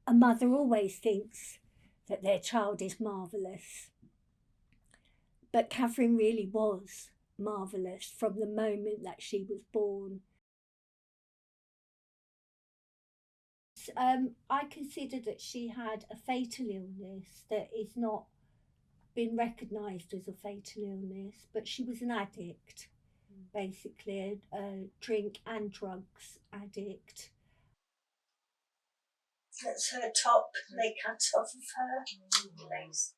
A mother always thinks that their child is marvellous. But Kathryn really was marvellous from the moment that she was born. I consider that she had a fatal illness that is not been recognised as a fatal illness, but she was an addict, basically, a drink and drugs addict. That's her top they cut off of her legs.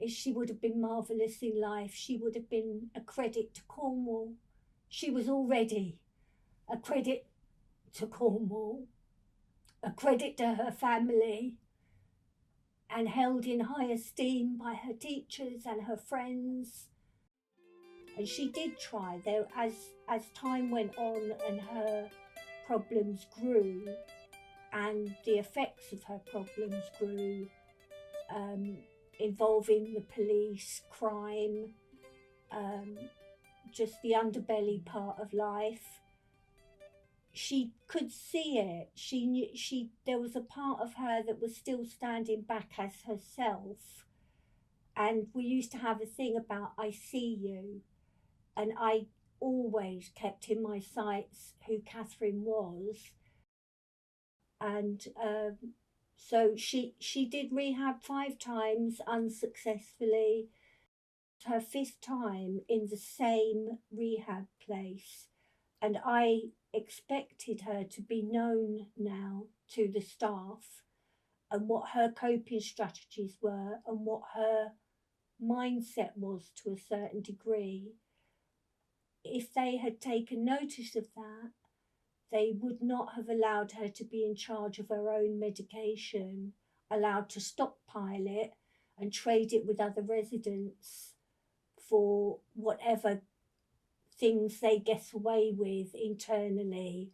She would have been marvellous in life. She would have been a credit to Cornwall. She was already a credit to Cornwall, a credit to her family, and held in high esteem by her teachers and her friends. And she did try, though, as time went on and her problems grew and the effects of her problems grew, involving the police, crime, just the underbelly part of life. She could see it. She knew there was a part of her that was still standing back as herself. And we used to have a thing about I see you, and I always kept in my sights who Kathryn was. And so she did rehab 5 times unsuccessfully. Her 5th time in the same rehab place, and I expected her to be known now to the staff and what her coping strategies were and what her mindset was to a certain degree. If they had taken notice of that, they would not have allowed her to be in charge of her own medication, allowed to stockpile it and trade it with other residents for whatever things they get away with internally.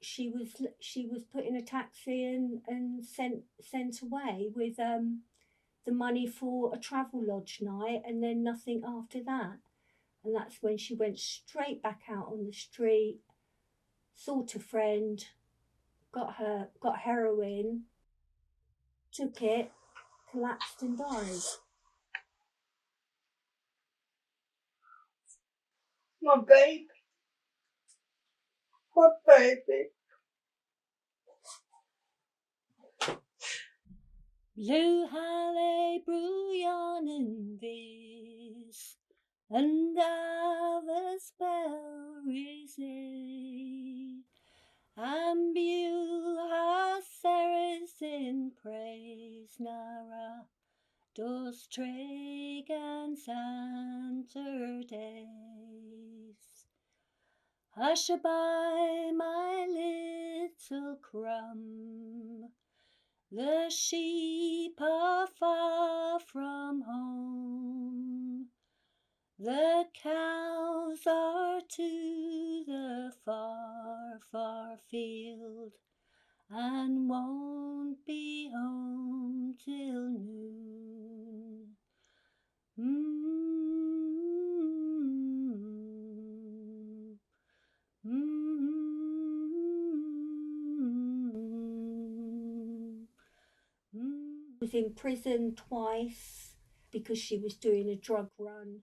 She was put in a taxi and sent away with the money for a travel lodge night, and then nothing after that. And that's when she went straight back out on the street, sought a friend, got heroin, took it, collapsed and died. My baby. What baby? Blue hale brújan vis, and av a spell risi. Ambu ha seres in praise nara, dos tregan santer days. Hushaby, my little crumb, the sheep are far from home. The cows are to the far, far field, and won't be home till noon. was in prison twice because she was doing a drug run.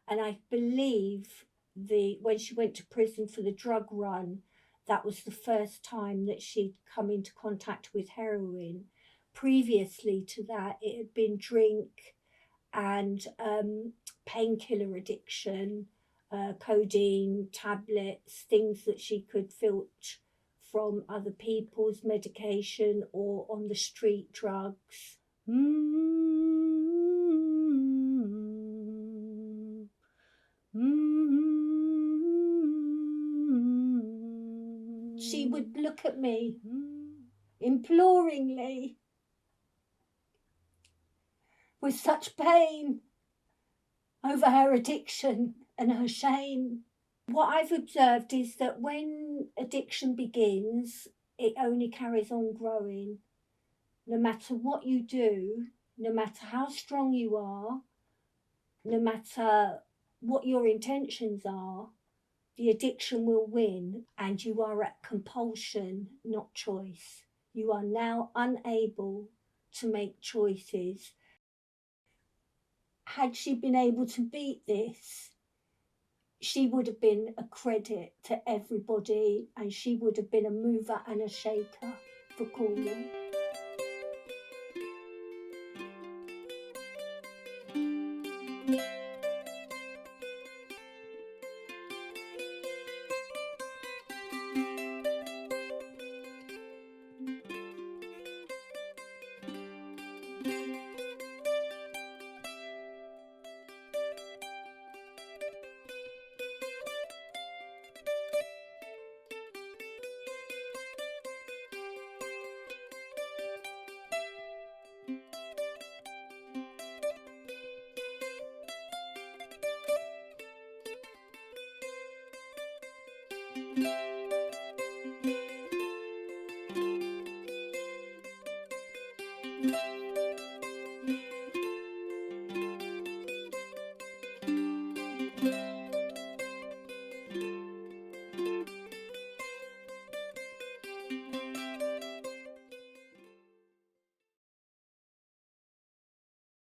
And I believe when she went to prison for the drug run, that was the first time that she'd come into contact with heroin. Previously to that, it had been drink and painkiller addiction, codeine, tablets, things that she could filch from other people's medication or on the street drugs. She would look at me imploringly with such pain over her addiction and her shame. What I've observed is that when addiction begins, it only carries on growing. No matter what you do, no matter how strong you are, no matter what your intentions are, the addiction will win, and you are at compulsion, not choice. You are now unable to make choices. Had she been able to beat this, she would have been a credit to everybody, and she would have been a mover and a shaker for Cornwall.